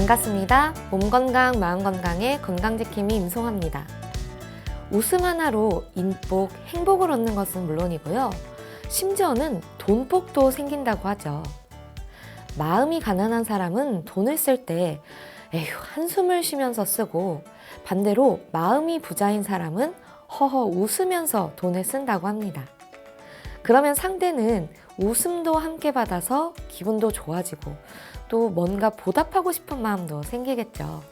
반갑습니다. 몸 건강, 마음 건강의 건강지킴이 임송합니다. 웃음 하나로 인복, 행복을 얻는 것은 물론이고요. 심지어는 돈복도 생긴다고 하죠. 마음이 가난한 사람은 돈을 쓸 때 에휴 한숨을 쉬면서 쓰고, 반대로 마음이 부자인 사람은 허허 웃으면서 돈을 쓴다고 합니다. 그러면 상대는 웃음도 함께 받아서 기분도 좋아지고 또 뭔가 보답하고 싶은 마음도 생기겠죠.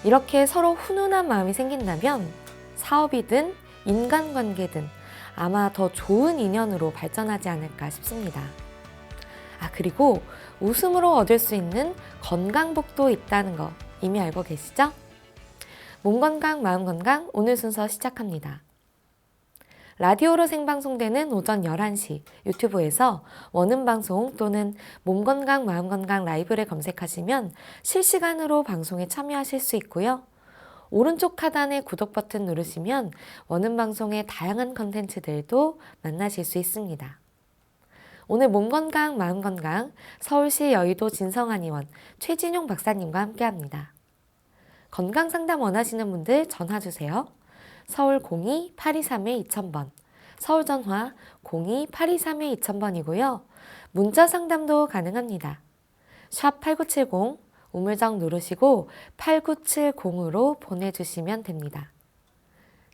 이렇게 서로 훈훈한 마음이 생긴다면 사업이든 인간관계든 아마 더 좋은 인연으로 발전하지 않을까 싶습니다. 그리고 웃음으로 얻을 수 있는 건강복도 있다는 거 이미 알고 계시죠? 몸 건강, 마음 건강 오늘 순서 시작합니다. 라디오로 생방송되는 오전 11시 유튜브에서 원음방송 또는 몸건강 마음건강 라이브를 검색하시면 실시간으로 방송에 참여하실 수 있고요. 오른쪽 하단의 구독 버튼 누르시면 원음방송의 다양한 컨텐츠들도 만나실 수 있습니다. 오늘 몸건강 마음건강 서울시 여의도 진성한의원 최진용 박사님과 함께합니다. 건강상담 원하시는 분들 전화주세요. 서울 02-823-2000번, 서울 전화 02-823-2000번이고요. 문자 상담도 가능합니다. 샵 8970, 우물정 누르시고 8970으로 보내주시면 됩니다.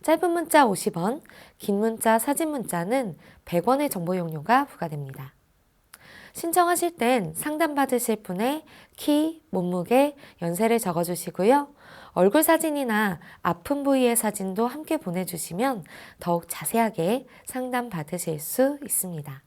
짧은 문자 50원, 긴 문자, 사진 문자는 100원의 정보 용료가 부과됩니다. 신청하실 땐 상담받으실 분의 키, 몸무게, 연세를 적어주시고요. 얼굴 사진이나 아픈 부위의 사진도 함께 보내주시면 더욱 자세하게 상담 받으실 수 있습니다.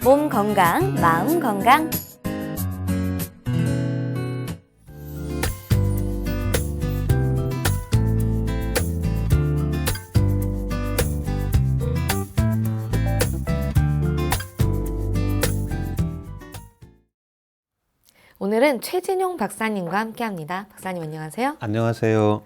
몸 건강, 마음 건강. 오늘은 최진용 박사님과 함께합니다. 박사님 안녕하세요. 안녕하세요.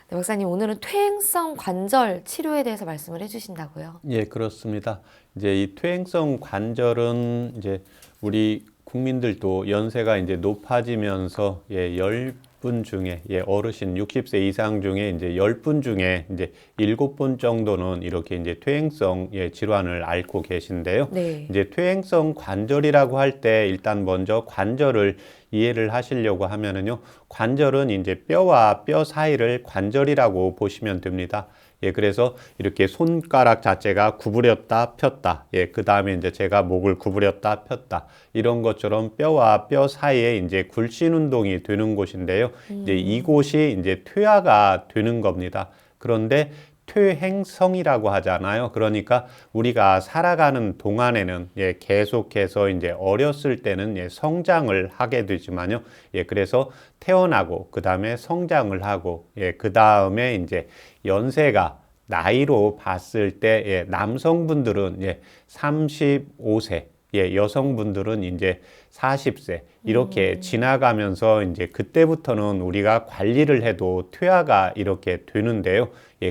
네, 박사님 오늘은 퇴행성 관절 치료에 대해서 말씀을 해주신다고요? 예, 그렇습니다. 이제 이 퇴행성 관절은 이제 우리 국민들도 연세가 이제 높아지면서 10분 중에 어르신 60세 이상 중에 이제 10분 중에 이제 7분 정도는 이렇게 이제 퇴행성 질환을 앓고 계신데요. 네. 이제 퇴행성 관절이라고 할 때 일단 먼저 관절을 이해를 하시려고 하면은요. 관절은 이제 뼈와 뼈 사이를 관절이라고 보시면 됩니다. 그래서 이렇게 손가락 자체가 구부렸다 폈다. 그 다음에 이제 제가 목을 구부렸다 폈다. 이런 것처럼 뼈와 뼈 사이에 이제 굴신 운동이 되는 곳인데요. 이제 이곳이 이제 퇴화가 되는 겁니다. 그런데 퇴행성이라고 하잖아요. 그러니까 우리가 살아가는 동안에는 계속해서 이제 어렸을 때는 성장을 하게 되지만요. 그래서 태어나고 그 다음에 성장을 하고 그 다음에 이제 연세가 나이로 봤을 때 남성분들은 35세, 여성분들은 이제 40세 이렇게 지나가면서 이제 그때부터는 우리가 관리를 해도 퇴화가 이렇게 되는데요.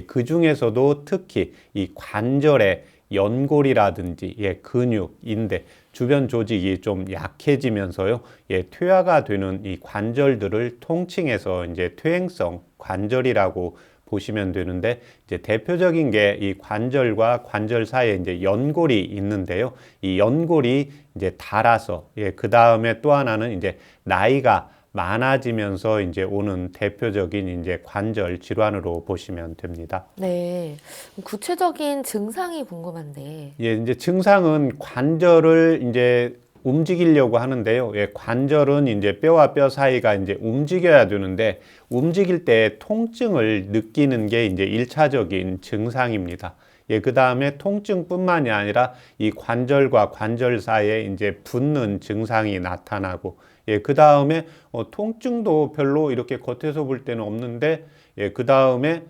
그 중에서도 특히 이 관절의 연골이라든지 근육, 인대, 주변 조직이 좀 약해지면서요. 퇴화가 되는 이 관절들을 통칭해서 이제 퇴행성 관절이라고 보시면 되는데, 이제 대표적인 게 이 관절과 관절 사이에 이제 연골이 있는데요. 이 연골이 이제 닳아서 그 다음에 또 하나는 이제 나이가 많아지면서 이제 오는 대표적인 이제 관절 질환으로 보시면 됩니다. 네. 구체적인 증상이 궁금한데. 이제 증상은 관절을 이제 움직이려고 하는데요. 관절은 이제 뼈와 뼈 사이가 이제 움직여야 되는데 움직일 때 통증을 느끼는 게 이제 1차적인 증상입니다. 그 다음에 통증뿐만이 아니라 이 관절과 관절 사이에 이제 붓는 증상이 나타나고, 그 다음에 통증도 별로 이렇게 겉에서 볼 때는 없는데, 그 다음에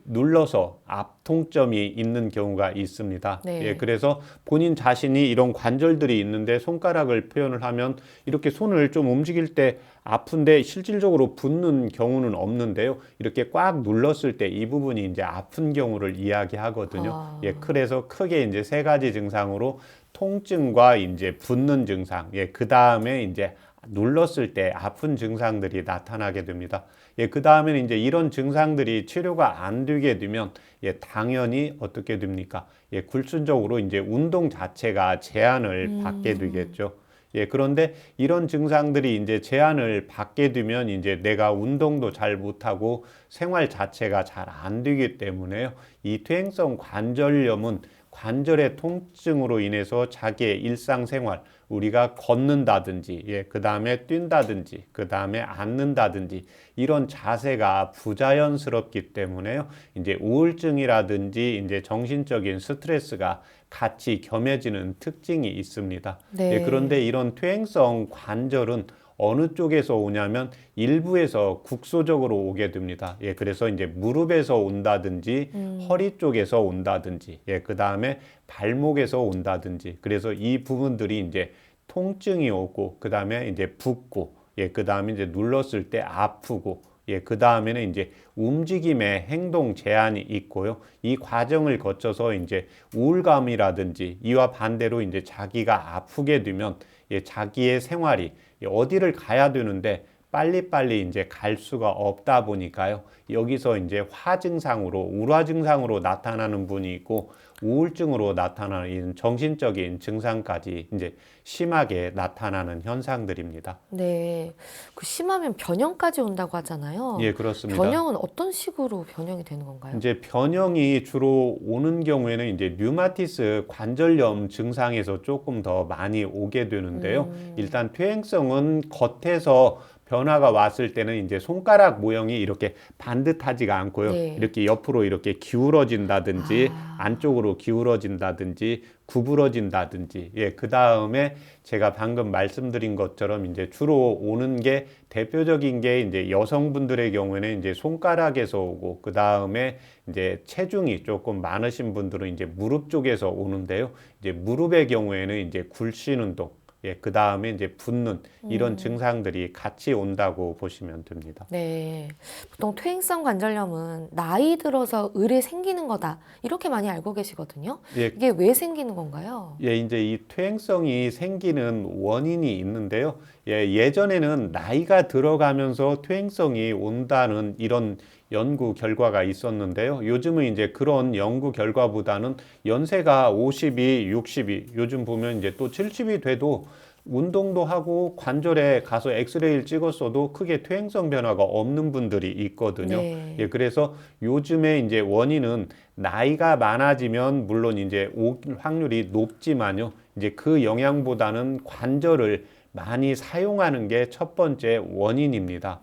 눌러서 앞 통점이 있는 경우가 있습니다. 네. 그래서 본인 자신이 이런 관절들이 있는데 손가락을 표현을 하면 이렇게 손을 좀 움직일 때 아픈데 실질적으로 붓는 경우는 없는데요. 이렇게 꽉 눌렀을 때 이 부분이 이제 아픈 경우를 이야기하거든요. 그래서 크게 이제 세 가지 증상으로 통증과 이제 붓는 증상, 그 다음에 이제 눌렀을 때 아픈 증상들이 나타나게 됩니다. 그 다음에는 이제 이런 증상들이 치료가 안 되게 되면 당연히 어떻게 됩니까? 굴순적으로 이제 운동 자체가 제한을 받게 되겠죠. 그런데 이런 증상들이 이제 제한을 받게 되면 이제 내가 운동도 잘 못하고 생활 자체가 잘 안 되기 때문에요. 이 퇴행성 관절염은 관절의 통증으로 인해서 자기의 일상생활, 우리가 걷는다든지, 그 다음에 뛴다든지, 그 다음에 앉는다든지, 이런 자세가 부자연스럽기 때문에요. 이제 우울증이라든지, 이제 정신적인 스트레스가 같이 겸해지는 특징이 있습니다. 네. 그런데 이런 퇴행성 관절은 어느 쪽에서 오냐면 일부에서 국소적으로 오게 됩니다. 그래서 이제 무릎에서 온다든지 허리 쪽에서 온다든지 그 다음에 발목에서 온다든지 그래서 이 부분들이 이제 통증이 오고 그 다음에 이제 붓고 그 다음에 이제 눌렀을 때 아프고 그 다음에는 이제 움직임의 행동 제한이 있고요. 이 과정을 거쳐서 이제 우울감이라든지 이와 반대로 이제 자기가 아프게 되면 자기의 생활이 어디를 가야 되는데 빨리빨리 이제 갈 수가 없다 보니까요. 여기서 이제 화증상으로, 우울화 증상으로 나타나는 분이 있고 우울증으로 나타나는 정신적인 증상까지 이제 심하게 나타나는 현상들입니다. 네. 그 심하면 변형까지 온다고 하잖아요. 그렇습니다. 변형은 어떤 식으로 변형이 되는 건가요? 이제 변형이 주로 오는 경우에는 이제 류마티스 관절염 증상에서 조금 더 많이 오게 되는데요. 일단 퇴행성은 겉에서 변화가 왔을 때는 이제 손가락 모형이 이렇게 반듯하지가 않고요. 네. 이렇게 옆으로 이렇게 기울어진다든지 안쪽으로 기울어진다든지 구부러진다든지 그 다음에 제가 방금 말씀드린 것처럼 이제 주로 오는 게 대표적인 게 이제 여성분들의 경우에는 이제 손가락에서 오고 그 다음에 이제 체중이 조금 많으신 분들은 이제 무릎 쪽에서 오는데요. 이제 무릎의 경우에는 이제 굴신 운동 그 다음에 이제 붓는 이런 증상들이 같이 온다고 보시면 됩니다. 네. 보통 퇴행성 관절염은 나이 들어서 을에 생기는 거다. 이렇게 많이 알고 계시거든요. 이게 왜 생기는 건가요? 이제 이 퇴행성이 생기는 원인이 있는데요. 예전에는 나이가 들어가면서 퇴행성이 온다는 이런 연구 결과가 있었는데요. 요즘은 이제 그런 연구 결과보다는 연세가 50이, 60이, 요즘 보면 이제 또 70이 돼도 운동도 하고 관절에 가서 엑스레이를 찍었어도 크게 퇴행성 변화가 없는 분들이 있거든요. 네. 그래서 요즘에 이제 원인은 나이가 많아지면 물론 이제 올 확률이 높지만요. 이제 그 영향보다는 관절을 많이 사용하는 게 첫 번째 원인입니다.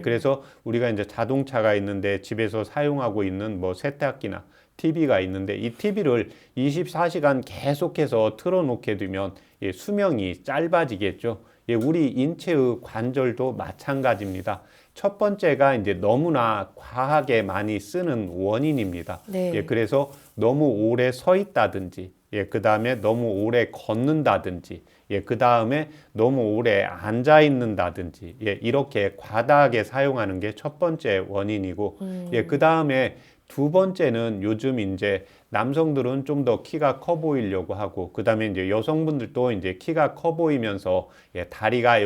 그래서 우리가 이제 자동차가 있는데 집에서 사용하고 있는 뭐 세탁기나 TV가 있는데 이 TV를 24시간 계속해서 틀어놓게 되면 수명이 짧아지겠죠. 우리 인체의 관절도 마찬가지입니다. 첫 번째가 이제 너무나 과하게 많이 쓰는 원인입니다. 네. 그래서 너무 오래 서 있다든지 그 다음에 너무 오래 걷는다든지 그 다음에 너무 오래 앉아 있는다든지 이렇게 과다하게 사용하는 게 첫 번째 원인이고 그 다음에 두 번째는 요즘 이제 남성들은 좀 더 키가 커 보이려고 하고 그 다음에 이제 여성분들도 이제 키가 커 보이면서 다리가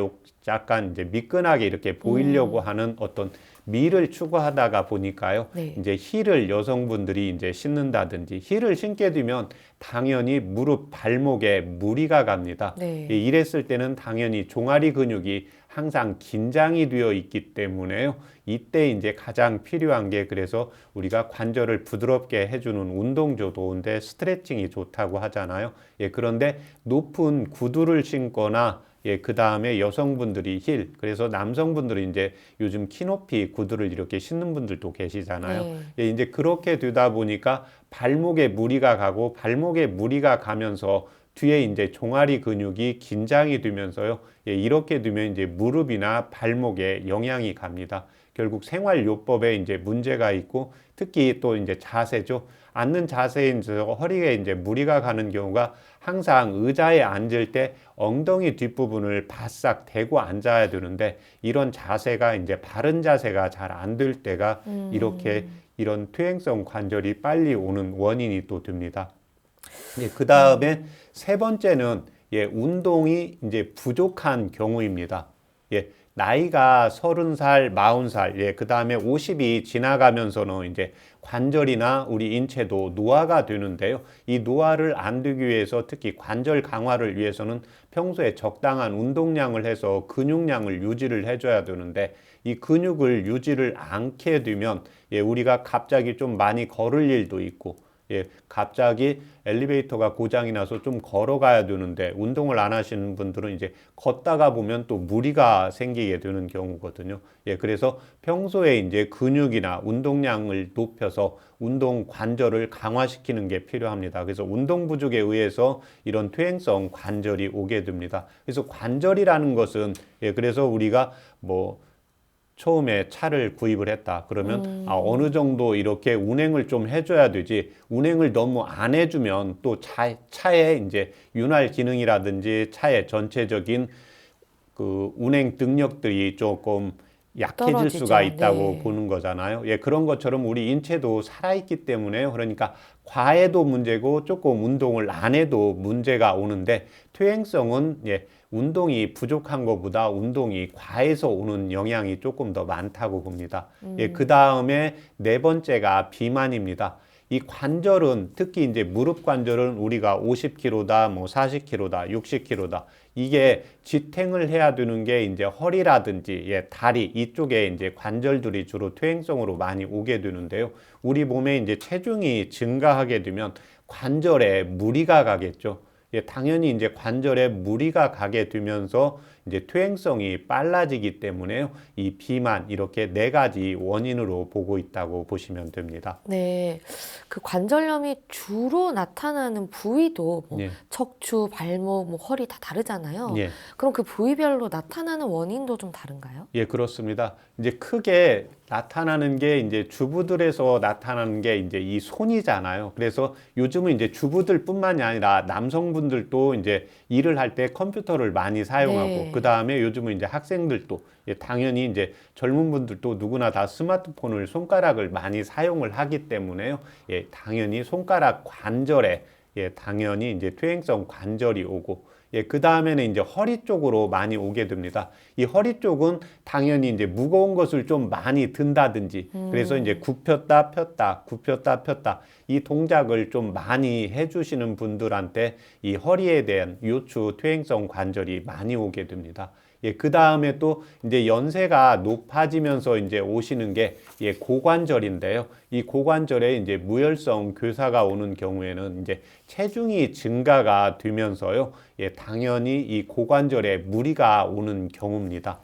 약간 이제 미끈하게 이렇게 보이려고 하는 어떤 미를 추구하다가 보니까요. 네. 이제 힐을 여성분들이 이제 신는다든지 힐을 신게 되면 당연히 무릎, 발목에 무리가 갑니다. 네. 이랬을 때는 당연히 종아리 근육이 항상 긴장이 되어 있기 때문에요. 이때 이제 가장 필요한 게 그래서 우리가 관절을 부드럽게 해주는 운동도 좋은데 스트레칭이 좋다고 하잖아요. 그런데 높은 구두를 신거나 그 다음에 여성분들이 힐, 그래서 남성분들이 이제 요즘 키높이 구두를 이렇게 신는 분들도 계시잖아요. 이제 그렇게 되다 보니까 발목에 무리가 가고 발목에 무리가 가면서 뒤에 이제 종아리 근육이 긴장이 되면서요. 이렇게 되면 이제 무릎이나 발목에 영향이 갑니다. 결국 생활요법에 이제 문제가 있고 특히 또 이제 자세죠. 앉는 자세에 이제 허리에 이제 무리가 가는 경우가 항상 의자에 앉을 때 엉덩이 뒷부분을 바싹 대고 앉아야 되는데 이런 자세가 이제 바른 자세가 잘 안 될 때가 이렇게 이런 퇴행성 관절이 빨리 오는 원인이 또 됩니다. 예, 그 다음에 세 번째는 운동이 이제 부족한 경우입니다. 나이가 30살, 40살, 그 다음에 50이 지나가면서는 이제 관절이나 우리 인체도 노화가 되는데요. 이 노화를 안 되기 위해서 특히 관절 강화를 위해서는 평소에 적당한 운동량을 해서 근육량을 유지를 해줘야 되는데 이 근육을 유지를 않게 되면 우리가 갑자기 좀 많이 걸을 일도 있고 갑자기 엘리베이터가 고장이 나서 좀 걸어가야 되는데 운동을 안 하시는 분들은 이제 걷다가 보면 또 무리가 생기게 되는 경우거든요. 그래서 평소에 이제 근육이나 운동량을 높여서 운동 관절을 강화시키는 게 필요합니다. 그래서 운동 부족에 의해서 이런 퇴행성 관절이 오게 됩니다. 그래서 관절이라는 것은 그래서 우리가 처음에 차를 구입을 했다. 그러면 어느 정도 이렇게 운행을 좀 해줘야 되지. 운행을 너무 안 해주면 또 차의 이제 윤활 기능이라든지 차의 전체적인 그 운행 능력들이 조금 약해질 떨어지죠. 수가 있다고 네. 보는 거잖아요. 그런 것처럼 우리 인체도 살아있기 때문에 그러니까 과해도 문제고 조금 운동을 안 해도 문제가 오는데 퇴행성은 운동이 부족한 것보다 운동이 과해서 오는 영향이 조금 더 많다고 봅니다. 그 다음에 네 번째가 비만입니다. 이 관절은 특히 이제 무릎 관절은 우리가 50kg다, 40kg다, 60kg다. 이게 지탱을 해야 되는 게 이제 허리라든지 다리 이쪽에 이제 관절들이 주로 퇴행성으로 많이 오게 되는데요. 우리 몸에 이제 체중이 증가하게 되면 관절에 무리가 가겠죠. 당연히 이제 관절에 무리가 가게 되면서 이제 퇴행성이 빨라지기 때문에요. 이 비만 이렇게 네 가지 원인으로 보고 있다고 보시면 됩니다. 네, 그 관절염이 주로 나타나는 부위도 척추, 발목, 허리 다 다르잖아요. 그럼 그 부위별로 나타나는 원인도 좀 다른가요? 그렇습니다. 이제 크게 나타나는 게 이제 주부들에서 나타나는 게 이제 이 손이잖아요. 그래서 요즘은 이제 주부들뿐만이 아니라 남성분들도 이제 일을 할 때 컴퓨터를 많이 사용하고 그 다음에 요즘은 이제 학생들도 당연히 이제 젊은 분들도 누구나 다 스마트폰을 손가락을 많이 사용을 하기 때문에요. 당연히 손가락 관절에 당연히 이제 퇴행성 관절이 오고 그 다음에는 이제 허리 쪽으로 많이 오게 됩니다. 이 허리 쪽은 당연히 이제 무거운 것을 좀 많이 든다든지 그래서 이제 굽혔다 폈다 굽혔다 폈다 이 동작을 좀 많이 해주시는 분들한테 이 허리에 대한 요추 퇴행성 관절이 많이 오게 됩니다. 그 다음에 또 이제 연세가 높아지면서 이제 오시는 게 고관절인데요. 이 고관절에 이제 무혈성 괴사가 오는 경우에는 이제 체중이 증가가 되면서요. 당연히 이 고관절에 무리가 오는 경우입니다.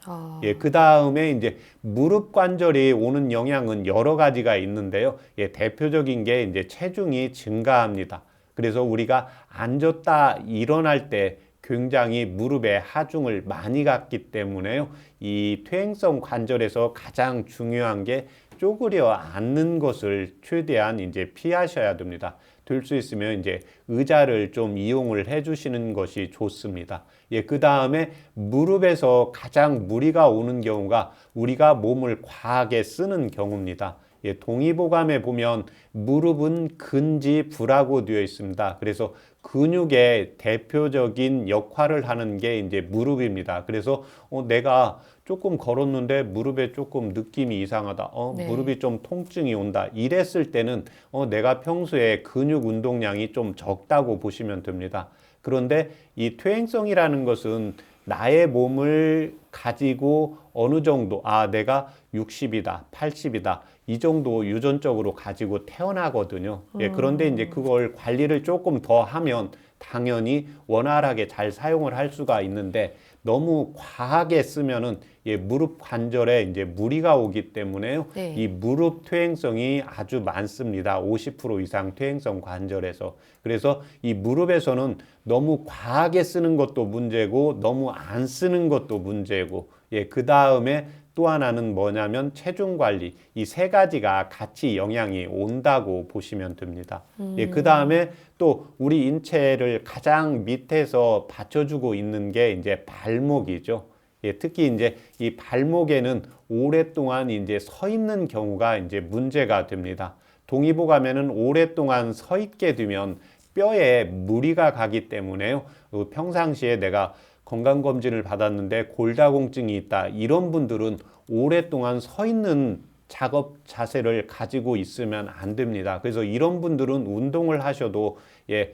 그 다음에 이제 무릎 관절이 오는 영향은 여러 가지가 있는데요. 대표적인 게 이제 체중이 증가합니다. 그래서 우리가 앉았다 일어날 때 굉장히 무릎에 하중을 많이 갔기 때문에요. 이 퇴행성 관절에서 가장 중요한 게 쪼그려 앉는 것을 최대한 이제 피하셔야 됩니다. 될 수 있으면 이제 의자를 좀 이용을 해주시는 것이 좋습니다. 그 다음에 무릎에서 가장 무리가 오는 경우가 우리가 몸을 과하게 쓰는 경우입니다. 동의보감에 보면 무릎은 근지부라고 되어 있습니다. 그래서 근육의 대표적인 역할을 하는 게 이제 무릎입니다. 그래서 내가 조금 걸었는데 무릎에 조금 느낌이 이상하다. 무릎이 좀 통증이 온다. 이랬을 때는 내가 평소에 근육 운동량이 좀 적다고 보시면 됩니다. 그런데 이 퇴행성이라는 것은 나의 몸을 가지고 어느 정도 내가 60이다, 80이다 이 정도 유전적으로 가지고 태어나거든요. 그런데 이제 그걸 관리를 조금 더 하면 당연히 원활하게 잘 사용을 할 수가 있는데 너무 과하게 쓰면은 무릎 관절에 이제 무리가 오기 때문에요. 이 무릎 퇴행성이 아주 많습니다. 50% 이상 퇴행성 관절에서. 그래서 이 무릎에서는 너무 과하게 쓰는 것도 문제고 너무 안 쓰는 것도 문제고 그 다음에 또 하나는 뭐냐면 체중 관리. 이 세 가지가 같이 영향이 온다고 보시면 됩니다. 예, 그 다음에 또 우리 인체를 가장 밑에서 받쳐주고 있는 게 이제 발목이죠. 예, 특히 이제 이 발목에는 오랫동안 이제 서 있는 경우가 이제 문제가 됩니다. 동의보감에는 오랫동안 서 있게 되면 뼈에 무리가 가기 때문에요. 평상시에 내가 건강검진을 받았는데 골다공증이 있다. 이런 분들은 오랫동안 서 있는 작업 자세를 가지고 있으면 안 됩니다. 그래서 이런 분들은 운동을 하셔도 예,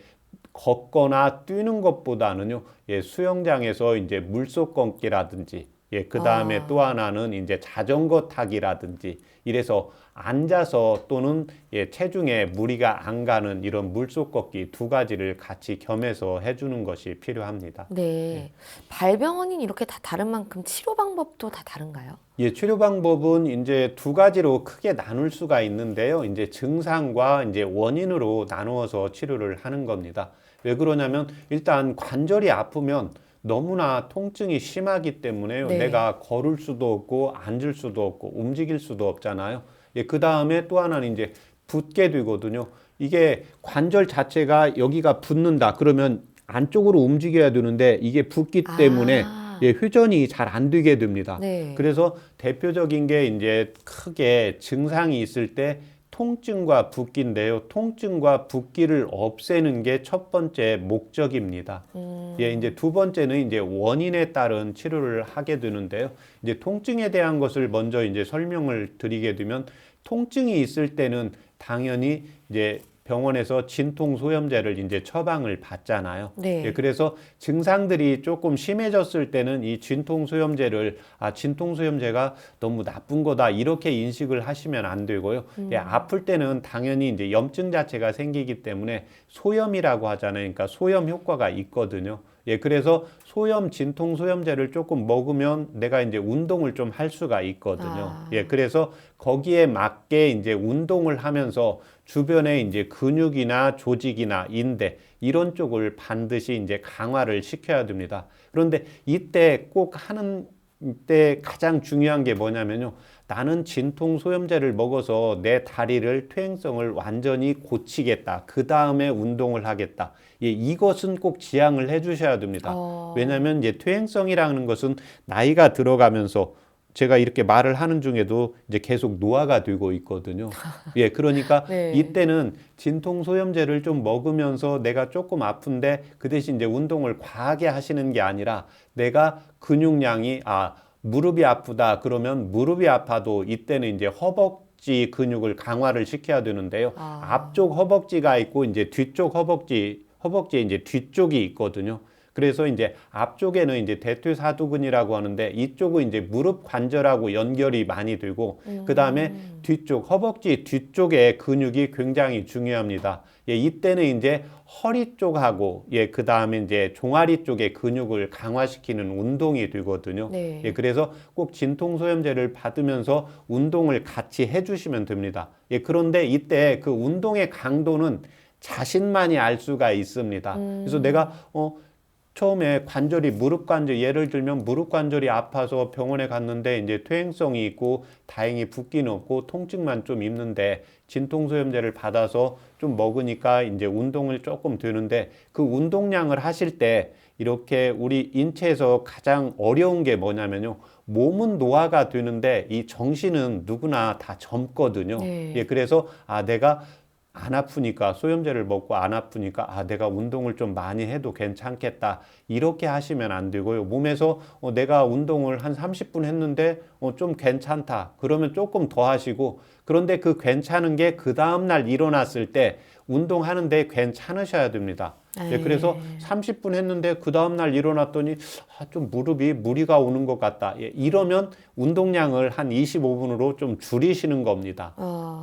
걷거나 뛰는 것보다는요, 예, 수영장에서 이제 물속 걷기라든지, 예, 그 다음에 또 하나는 이제 자전거 타기라든지, 이래서 앉아서 또는 예, 체중에 무리가 안 가는 이런 물속 걷기 두 가지를 같이 겸해서 해주는 것이 필요합니다. 네. 발병원이 이렇게 다 다른 만큼 치료 방법도 다 다른가요? 예, 치료 방법은 이제 두 가지로 크게 나눌 수가 있는데요. 이제 증상과 이제 원인으로 나누어서 치료를 하는 겁니다. 왜 그러냐면 일단 관절이 아프면 너무나 통증이 심하기 때문에요. 네. 내가 걸을 수도 없고 앉을 수도 없고 움직일 수도 없잖아요. 예, 그 다음에 또 하나는 이제 붓게 되거든요. 이게 관절 자체가 여기가 붓는다. 그러면 안쪽으로 움직여야 되는데 이게 붓기 때문에 예, 회전이 잘 안 되게 됩니다. 네. 그래서 대표적인 게 이제 크게 증상이 있을 때 통증과 붓기인데요. 통증과 붓기를 없애는 게 첫 번째 목적입니다. 예, 이제 두 번째는 이제 원인에 따른 치료를 하게 되는데요. 이제 통증에 대한 것을 먼저 이제 설명을 드리게 되면 통증이 있을 때는 당연히 이제 병원에서 진통소염제를 이제 처방을 받잖아요. 네. 예, 그래서 증상들이 조금 심해졌을 때는 이 진통소염제를 진통소염제가 너무 나쁜 거다 이렇게 인식을 하시면 안 되고요. 예, 아플 때는 당연히 이제 염증 자체가 생기기 때문에 소염이라고 하잖아요. 그러니까 소염 효과가 있거든요. 예, 그래서 소염 진통소염제를 조금 먹으면 내가 이제 운동을 좀 할 수가 있거든요. 예, 그래서 거기에 맞게 이제 운동을 하면서 주변에 이제 근육이나 조직이나 인대 이런 쪽을 반드시 이제 강화를 시켜야 됩니다. 그런데 이때 꼭 하는 때 가장 중요한 게 뭐냐면요. 나는 진통소염제를 먹어서 내 다리를 퇴행성을 완전히 고치겠다. 그 다음에 운동을 하겠다. 예, 이것은 꼭 지향을 해 주셔야 됩니다. 왜냐하면 이제 퇴행성이라는 것은 나이가 들어가면서 제가 이렇게 말을 하는 중에도 이제 계속 노화가 되고 있거든요. 예, 그러니까 네. 이때는 진통소염제를 좀 먹으면서 내가 조금 아픈데 그 대신 이제 운동을 과하게 하시는 게 아니라 내가 근육량이 무릎이 아프다 그러면 무릎이 아파도 이때는 이제 허벅지 근육을 강화를 시켜야 되는데요. 앞쪽 허벅지가 있고 이제 뒤쪽 허벅지에 이제 뒤쪽이 있거든요. 그래서 이제 앞쪽에는 이제 대퇴사두근이라고 하는데 이쪽은 이제 무릎 관절하고 연결이 많이 되고 그 다음에 뒤쪽 허벅지 뒤쪽의 근육이 굉장히 중요합니다. 예, 이때는 이제 허리 쪽하고 그 다음에 이제 종아리 쪽의 근육을 강화시키는 운동이 되거든요. 네. 예, 그래서 꼭 진통소염제를 받으면서 운동을 같이 해주시면 됩니다. 예, 그런데 이때 그 운동의 강도는 자신만이 알 수가 있습니다. 그래서 내가 처음에 관절이 무릎 관절 예를 들면 무릎 관절이 아파서 병원에 갔는데 이제 퇴행성이 있고 다행히 붓기는 없고 통증만 좀 있는데 진통소염제를 받아서 좀 먹으니까 이제 운동을 조금 되는데 그 운동량을 하실 때 이렇게 우리 인체에서 가장 어려운 게 뭐냐면요. 몸은 노화가 되는데 이 정신은 누구나 다 젊거든요. 네. 예, 그래서 내가 안 아프니까 소염제를 먹고 안 아프니까 내가 운동을 좀 많이 해도 괜찮겠다 이렇게 하시면 안 되고요. 몸에서 내가 운동을 한 30분 했는데 좀 괜찮다 그러면 조금 더 하시고 그런데 그 괜찮은 게 그 다음날 일어났을 때 운동하는데 괜찮으셔야 됩니다. 예, 그래서 30분 했는데 그 다음날 일어났더니 좀 무릎이 무리가 오는 것 같다. 예, 이러면 운동량을 한 25분으로 좀 줄이시는 겁니다.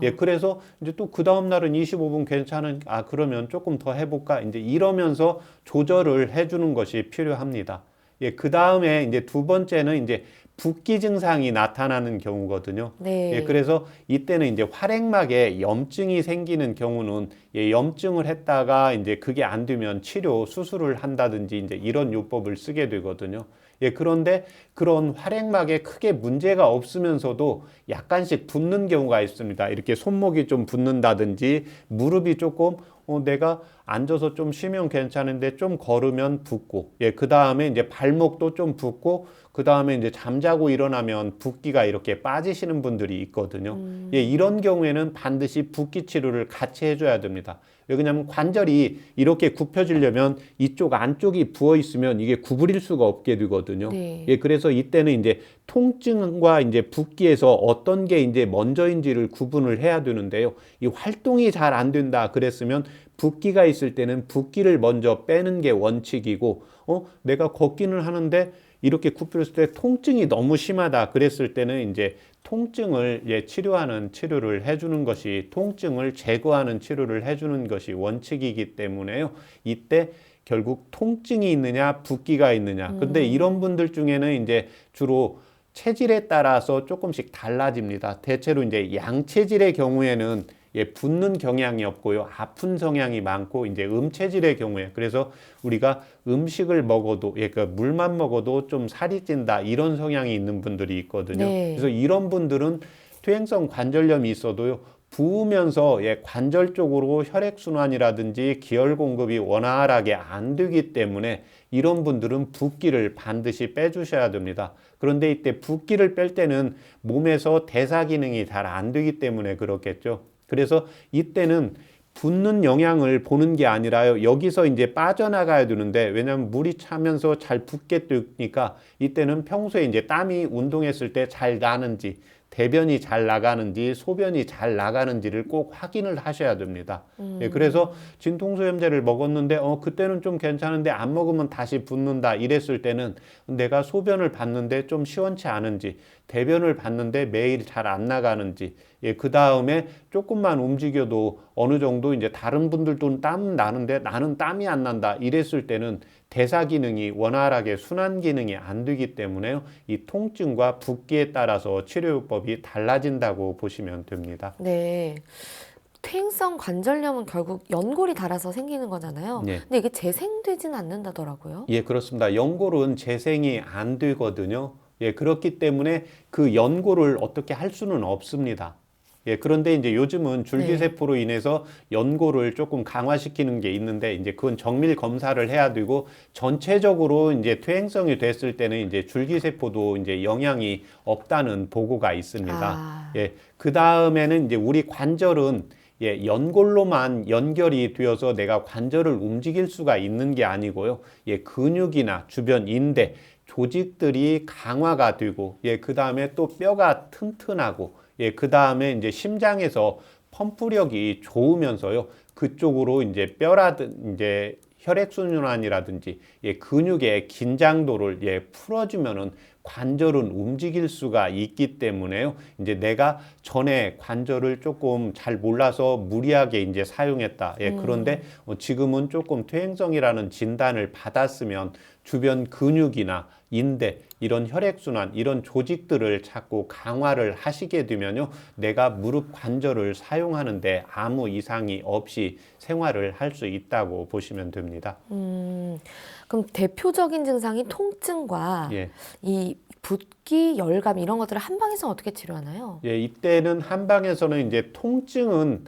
예, 그래서 이제 또 그 다음날은 25분 괜찮은, 그러면 조금 더 해볼까? 이제 이러면서 조절을 해주는 것이 필요합니다. 예, 그 다음에 이제 두 번째는 이제 붓기 증상이 나타나는 경우거든요. 네. 예, 그래서 이때는 이제 활액막에 염증이 생기는 경우는 염증을 했다가 이제 그게 안 되면 치료 수술을 한다든지 이제 이런 요법을 쓰게 되거든요. 예, 그런데 그런 활액막에 크게 문제가 없으면서도 약간씩 붓는 경우가 있습니다. 이렇게 손목이 좀 붓는다든지 무릎이 조금 내가 앉아서 좀 쉬면 괜찮은데 좀 걸으면 붓고, 예, 그 다음에 이제 발목도 좀 붓고, 그 다음에 이제 잠자고 일어나면 붓기가 이렇게 빠지시는 분들이 있거든요. 예, 이런 경우에는 반드시 붓기 치료를 같이 해줘야 됩니다. 왜냐하면 관절이 이렇게 굽혀지려면 이쪽 안쪽이 부어 있으면 이게 구부릴 수가 없게 되거든요. 네. 예, 그래서 이때는 이제 통증과 이제 붓기에서 어떤 게 이제 먼저인지를 구분을 해야 되는데요. 이 활동이 잘 안 된다 그랬으면 붓기가 있을 때는 붓기를 먼저 빼는 게 원칙이고, 내가 걷기는 하는데 이렇게 굽혔을 때 통증이 너무 심하다 그랬을 때는 이제 통증을 치료하는 치료를 해주는 것이, 통증을 제거하는 치료를 해주는 것이 원칙이기 때문에요. 이때 결국 통증이 있느냐 붓기가 있느냐. 근데 이런 분들 중에는 이제 주로 체질에 따라서 조금씩 달라집니다. 대체로 이제 양체질의 경우에는 붓는 경향이 없고요. 아픈 성향이 많고, 이제 음체질의 경우에, 그래서 우리가 음식을 먹어도, 그 물만 먹어도 좀 살이 찐다, 이런 성향이 있는 분들이 있거든요. 네. 그래서 이런 분들은 퇴행성 관절염이 있어도요, 부으면서 관절 쪽으로 혈액순환이라든지 기혈 공급이 원활하게 안 되기 때문에 이런 분들은 붓기를 반드시 빼주셔야 됩니다. 그런데 이때 붓기를 뺄 때는 몸에서 대사 기능이 잘 안 되기 때문에 그렇겠죠. 그래서 이때는 붓는 영향을 보는 게 아니라요, 여기서 이제 빠져나가야 되는데, 왜냐하면 물이 차면서 잘 붓게 되니까 이때는 평소에 이제 땀이 운동했을 때 잘 나는지, 대변이 잘 나가는지, 소변이 잘 나가는지를 꼭 확인을 하셔야 됩니다. 예, 그래서 진통소염제를 먹었는데 그때는 좀 괜찮은데 안 먹으면 다시 붓는다 이랬을 때는 내가 소변을 봤는데 좀 시원치 않은지, 대변을 봤는데 매일 잘 안 나가는지, 예, 그 다음에 조금만 움직여도 어느 정도 이제 다른 분들도 땀 나는데 나는 땀이 안 난다 이랬을 때는 대사 기능이 원활하게 순환 기능이 안 되기 때문에요. 이 통증과 붓기에 따라서 치료법이 달라진다고 보시면 됩니다. 네. 퇴행성 관절염은 결국 연골이 닳아서 생기는 거잖아요. 예. 근데 이게 재생되진 않는다더라고요. 예, 그렇습니다. 연골은 재생이 안 되거든요. 예, 그렇기 때문에 그 연골을 어떻게 할 수는 없습니다. 예, 그런데 이제 요즘은 줄기세포로 인해서 연골을 조금 강화시키는 게 있는데, 이제 그건 정밀 검사를 해야 되고, 전체적으로 이제 퇴행성이 됐을 때는 이제 줄기세포도 이제 영향이 없다는 보고가 있습니다. 예, 그 다음에는 이제 우리 관절은 연골로만 연결이 되어서 내가 관절을 움직일 수가 있는 게 아니고요. 근육이나 주변 인대, 조직들이 강화가 되고, 그 다음에 또 뼈가 튼튼하고, 그 다음에 이제 심장에서 펌프력이 좋으면서요, 그쪽으로 이제 뼈라든 이제 혈액순환이라든지 근육의 긴장도를 풀어주면은 관절은 움직일 수가 있기 때문에요. 이제 내가 전에 관절을 조금 잘 몰라서 무리하게 이제 사용했다. 그런데 지금은 조금 퇴행성이라는 진단을 받았으면 주변 근육이나 인대, 이런 혈액순환, 이런 조직들을 자꾸 강화를 하시게 되면요, 내가 무릎 관절을 사용하는데 아무 이상이 없이 생활을 할 수 있다고 보시면 됩니다. 그럼 대표적인 증상이 통증과 예. 이 붓기, 열감 이런 것들을 한방에서 어떻게 치료하나요? 예, 이때는 한방에서는 이제 통증은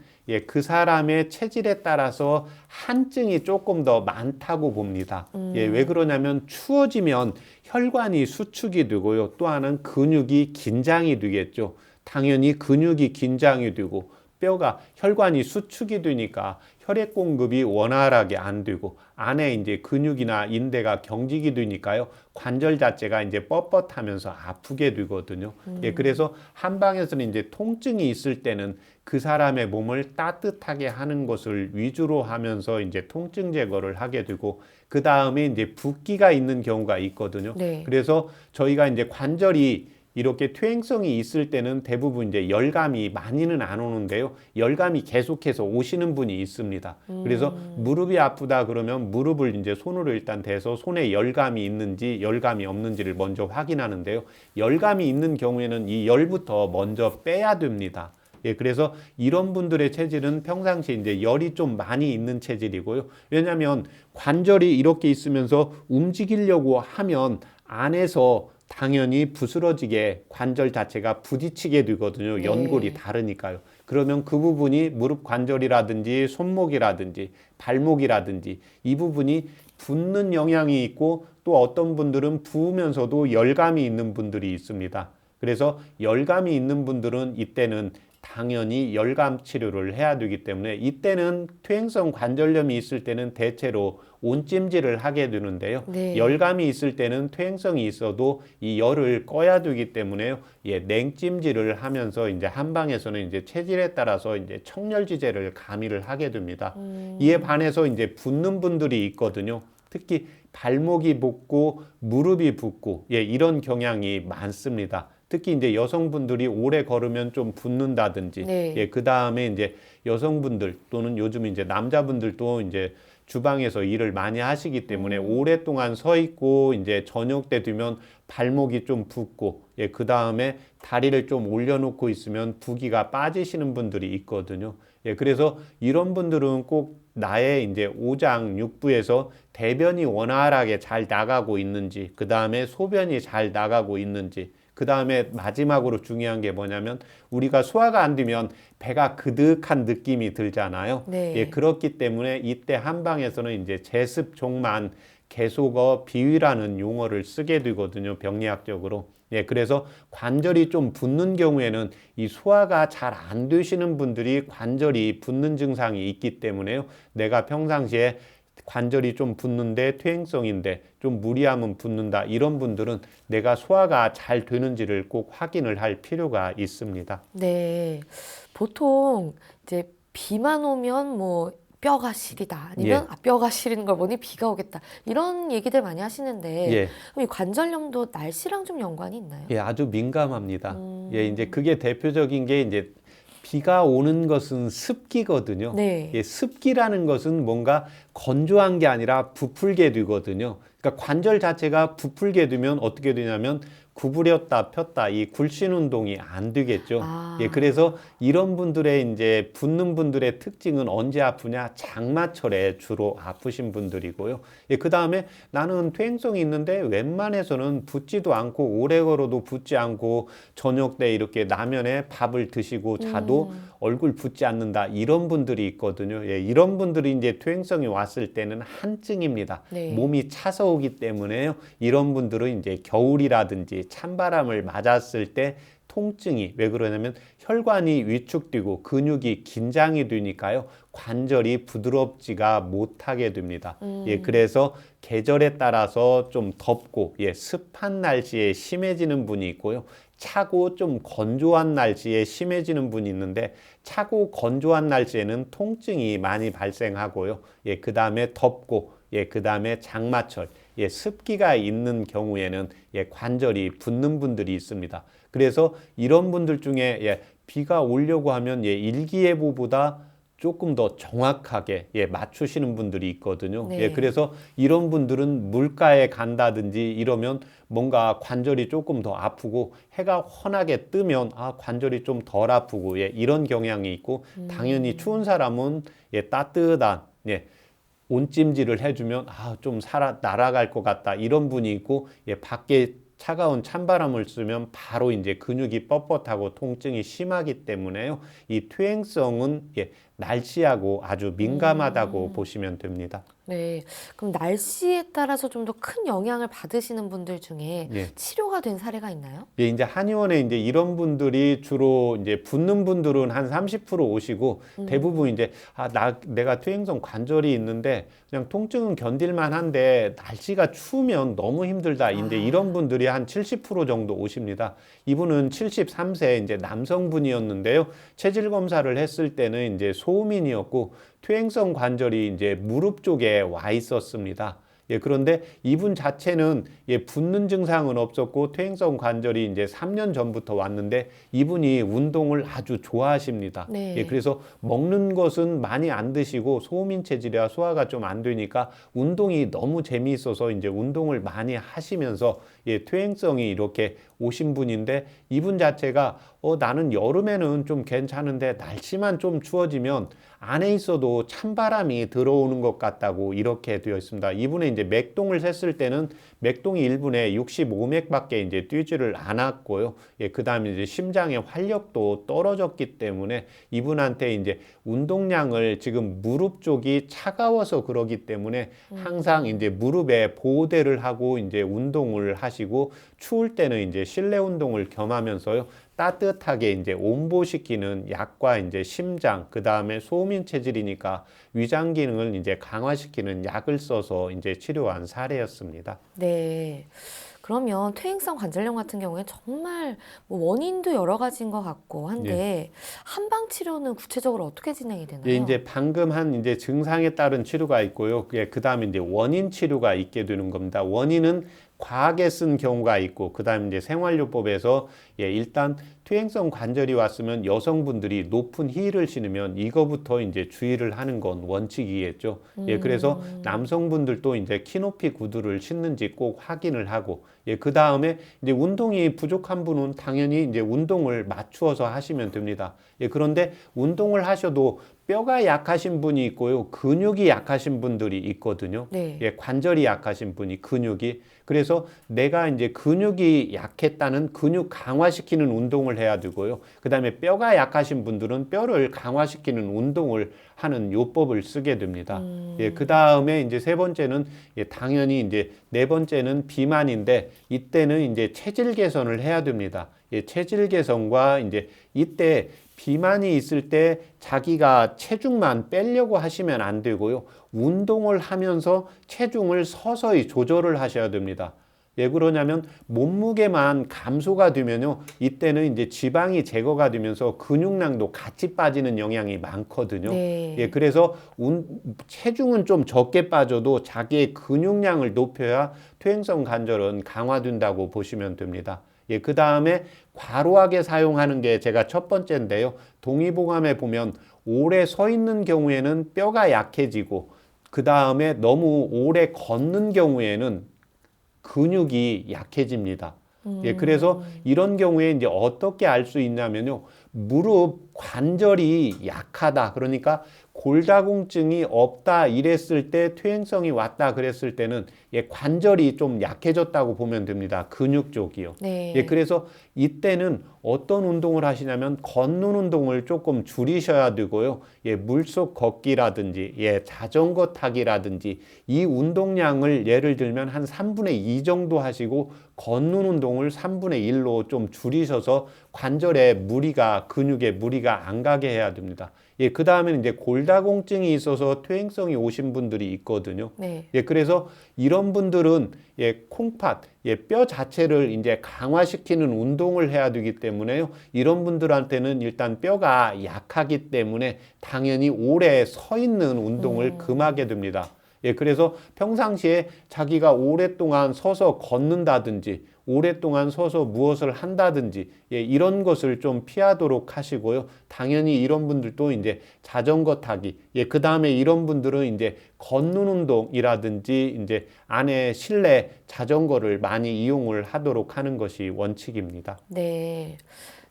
그 사람의 체질에 따라서 한증이 조금 더 많다고 봅니다. 왜 그러냐면 추워지면 혈관이 수축이 되고요. 또 하나는 근육이 긴장이 되겠죠. 당연히 근육이 긴장이 되고 뼈가 혈관이 수축이 되니까 혈액 공급이 원활하게 안 되고 안에 이제 근육이나 인대가 경직이 되니까요. 관절 자체가 이제 뻣뻣하면서 아프게 되거든요. 그래서 한방에서는 이제 통증이 있을 때는 그 사람의 몸을 따뜻하게 하는 것을 위주로 하면서 이제 통증 제거를 하게 되고, 그 다음에 이제 붓기가 있는 경우가 있거든요. 네. 그래서 저희가 이제 관절이 이렇게 퇴행성이 있을 때는 대부분 이제 열감이 많이는 안 오는데요. 열감이 계속해서 오시는 분이 있습니다. 그래서 무릎이 아프다 그러면 무릎을 이제 손으로 일단 대서 손에 열감이 있는지 열감이 없는지를 먼저 확인하는데요. 열감이 있는 경우에는 이 열부터 먼저 빼야 됩니다. 그래서 이런 분들의 체질은 평상시에 이제 열이 좀 많이 있는 체질이고요. 왜냐하면 관절이 이렇게 있으면서 움직이려고 하면 안에서 당연히 부스러지게 관절 자체가 부딪히게 되거든요. 네. 연골이 다르니까요. 그러면 그 부분이 무릎 관절이라든지 손목이라든지 발목이라든지 이 부분이 붓는 영향이 있고, 또 어떤 분들은 부으면서도 열감이 있는 분들이 있습니다. 그래서 열감이 있는 분들은 이때는 당연히 열감 치료를 해야 되기 때문에, 이때는 퇴행성 관절염이 있을 때는 대체로 온찜질을 하게 되는데요. 네. 열감이 있을 때는 퇴행성이 있어도 이 열을 꺼야 되기 때문에요. 냉찜질을 하면서 이제 한방에서는 이제 체질에 따라서 이제 청열지제를 가미를 하게 됩니다. 이에 반해서 이제 붓는 분들이 있거든요. 특히 발목이 붓고 무릎이 붓고 이런 경향이 많습니다. 특히 이제 여성분들이 오래 걸으면 좀 붓는다든지, 네. 그 다음에 이제 여성분들 또는 요즘 이제 남자분들도 이제 주방에서 일을 많이 하시기 때문에 오랫동안 서 있고 이제 저녁 때 되면 발목이 좀 붓고, 그 다음에 다리를 좀 올려놓고 있으면 부기가 빠지시는 분들이 있거든요. 그래서 이런 분들은 꼭 나의 이제 오장 육부에서 대변이 원활하게 잘 나가고 있는지, 그 다음에 소변이 잘 나가고 있는지, 그 다음에 마지막으로 중요한 게 뭐냐면, 우리가 소화가 안 되면 배가 그득한 느낌이 들잖아요. 네. 그렇기 때문에 이때 한방에서는 이제 제습 종만 계속어 비위라는 용어를 쓰게 되거든요, 병리학적으로. 그래서 관절이 좀 붓는 경우에는 이 소화가 잘 안 되시는 분들이 관절이 붓는 증상이 있기 때문에요. 내가 평상시에 관절이 좀 붓는데 퇴행성인데 좀 무리하면 붓는다, 이런 분들은 내가 소화가 잘 되는지를 꼭 확인을 할 필요가 있습니다. 네. 보통 이제 비만 오면 뭐 뼈가 시리다, 아니면 뼈가 시리는 걸 보니 비가 오겠다, 이런 얘기들 많이 하시는데 그럼 이 관절염도 날씨랑 좀 연관이 있나요? 아주 민감합니다. 이제 그게 대표적인 게 이제 비가 오는 것은 습기거든요. 네. 습기라는 것은 뭔가 건조한 게 아니라 부풀게 되거든요. 그러니까 관절 자체가 부풀게 되면 어떻게 되냐면 구부렸다 폈다 이 굴신 운동이 안 되겠죠. 그래서 이런 분들의 이제 붓는 분들의 특징은 언제 아프냐? 장마철에 주로 아프신 분들이고요. 그 다음에 나는 퇴행성이 있는데 웬만해서는 붓지도 않고 오래 걸어도 붓지 않고 저녁 때 이렇게 라면에 밥을 드시고 자도 얼굴 붓지 않는다, 이런 분들이 있거든요. 이런 분들이 이제 퇴행성이 왔을 때는 한증입니다. 네. 몸이 차서 오기 때문에요. 이런 분들은 이제 겨울이라든지 찬바람을 맞았을 때 통증이, 왜 그러냐면 혈관이 위축되고 근육이 긴장이 되니까요, 관절이 부드럽지가 못하게 됩니다. 그래서 계절에 따라서 좀 덥고 습한 날씨에 심해지는 분이 있고요, 차고 좀 건조한 날씨에 심해지는 분이 있는데, 차고 건조한 날씨에는 통증이 많이 발생하고요, 그 다음에 덥고 그 다음에 장마철 습기가 있는 경우에는 관절이 붓는 분들이 있습니다. 그래서 이런 분들 중에 비가 오려고 하면 일기예보보다 조금 더 정확하게 맞추시는 분들이 있거든요. 네. 그래서 이런 분들은 물가에 간다든지 이러면 뭔가 관절이 조금 더 아프고, 해가 환하게 뜨면 관절이 좀 덜 아프고 이런 경향이 있고, 당연히 추운 사람은 따뜻한 온찜질을 해주면 좀 날아갈 것 같다, 이런 분이 있고, 밖에 차가운 찬바람을 쐬면 바로 이제 근육이 뻣뻣하고 통증이 심하기 때문에요. 이 퇴행성은 날씨하고 아주 민감하다고 보시면 됩니다. 네. 그럼 날씨에 따라서 좀 더 큰 영향을 받으시는 분들 중에 치료가 된 사례가 있나요? 이제 한의원에 이제 이런 분들이 주로 이제 붓는 분들은 한 30% 오시고, 대부분 이제 내가 퇴행성 관절이 있는데 그냥 통증은 견딜만 한데 날씨가 추우면 너무 힘들다, 이제 이런 분들이 한 70% 정도 오십니다. 이분은 73세 이제 남성분이었는데요. 체질 검사를 했을 때는 이제 소음인이었고, 퇴행성 관절이 이제 무릎 쪽에 와 있었습니다. 그런데 이분 자체는 붓는 증상은 없었고, 퇴행성 관절이 이제 3년 전부터 왔는데, 이분이 운동을 아주 좋아하십니다. 네. 그래서 먹는 것은 많이 안 드시고, 소음인 체질이라 소화가 좀 안 되니까 운동이 너무 재미있어서 이제 운동을 많이 하시면서 퇴행성이 이렇게 오신 분인데, 이분 자체가 나는 여름에는 좀 괜찮은데 날씨만 좀 추워지면 안에 있어도 찬바람이 들어오는 것 같다고 이렇게 되어 있습니다. 이분의 이제 맥동을 셌을 때는 맥동이 1분에 65맥밖에 이제 뛰지를 않았고요. 예, 그 다음에 이제 심장의 활력도 떨어졌기 때문에 이분한테 이제 운동량을 지금 무릎 쪽이 차가워서 그러기 때문에 항상 이제 무릎에 보호대를 하고 이제 운동을 하시고 추울 때는 이제 실내 운동을 겸하면서요. 따뜻하게 이제 온보시키는 약과 이제 심장, 그 다음에 소민 체질이니까 위장 기능을 이제 강화시키는 약을 써서 이제 치료한 사례였습니다. 네. 그러면 퇴행성 관절염 같은 경우에 정말 뭐 원인도 여러 가지인 것 같고 한데 한방 치료는 구체적으로 어떻게 진행이 되나요? 예, 이제 방금 한 이제 증상에 따른 치료가 있고요. 그 다음에 이제 원인 치료가 있게 되는 겁니다. 원인은 과하게 쓴 경우가 있고, 그 다음에 이제 생활요법에서 일단 퇴행성 관절이 왔으면 여성분들이 높은 힐을 신으면 이거부터 이제 주의를 하는 건 원칙이겠죠. 그래서 남성분들도 이제 키높이 구두를 신는지 꼭 확인을 하고, 그 다음에 이제 운동이 부족한 분은 당연히 이제 운동을 맞추어서 하시면 됩니다. 그런데 운동을 하셔도 뼈가 약하신 분이 있고요. 근육이 약하신 분들이 있거든요. 네. 관절이 약하신 분이 근육이. 그래서 내가 이제 근육이 약했다는 근육 강화시키는 운동을 해야 되고요. 그 다음에 뼈가 약하신 분들은 뼈를 강화시키는 운동을 하는 요법을 쓰게 됩니다. 그 다음에 이제 세 번째는 당연히 이제 네 번째는 비만인데 이때는 이제 체질 개선을 해야 됩니다. 체질 개선과 이제 이때 비만이 있을 때 자기가 체중만 빼려고 하시면 안 되고요. 운동을 하면서 체중을 서서히 조절을 하셔야 됩니다. 왜 그러냐면 몸무게만 감소가 되면요. 이때는 이제 지방이 제거가 되면서 근육량도 같이 빠지는 영향이 많거든요. 네. 그래서 체중은 좀 적게 빠져도 자기의 근육량을 높여야 퇴행성 관절은 강화된다고 보시면 됩니다. 그 다음에 과로하게 사용하는 게 제가 첫 번째인데요. 동의보감에 보면 오래 서 있는 경우에는 뼈가 약해지고 그 다음에 너무 오래 걷는 경우에는 근육이 약해집니다. 그래서 이런 경우에 이제 어떻게 알 수 있냐면요. 무릎 관절이 약하다. 그러니까 골다공증이 없다 이랬을 때 퇴행성이 왔다 그랬을 때는 관절이 좀 약해졌다고 보면 됩니다. 근육 쪽이요. 네. 그래서 이때는 어떤 운동을 하시냐면 걷는 운동을 조금 줄이셔야 되고요. 물속 걷기라든지 자전거 타기라든지 이 운동량을 예를 들면 한 3분의 2 정도 하시고 걷는 운동을 3분의 1로 좀 줄이셔서 관절에 무리가 근육에 무리가 안 가게 해야 됩니다. 그 다음에는 이제 골다공증이 있어서 퇴행성이 오신 분들이 있거든요. 네. 그래서 이런 분들은 콩팥, 뼈 자체를 이제 강화시키는 운동을 해야 되기 때문에요. 이런 분들한테는 일단 뼈가 약하기 때문에 당연히 오래 서 있는 운동을 금하게 됩니다. 그래서 평상시에 자기가 오랫동안 서서 걷는다든지 오랫동안 서서 무엇을 한다든지 이런 것을 좀 피하도록 하시고요. 당연히 이런 분들도 이제 자전거 타기, 그 다음에 이런 분들은 이제 걷는 운동이라든지 이제 안에 실내 자전거를 많이 이용을 하도록 하는 것이 원칙입니다. 네.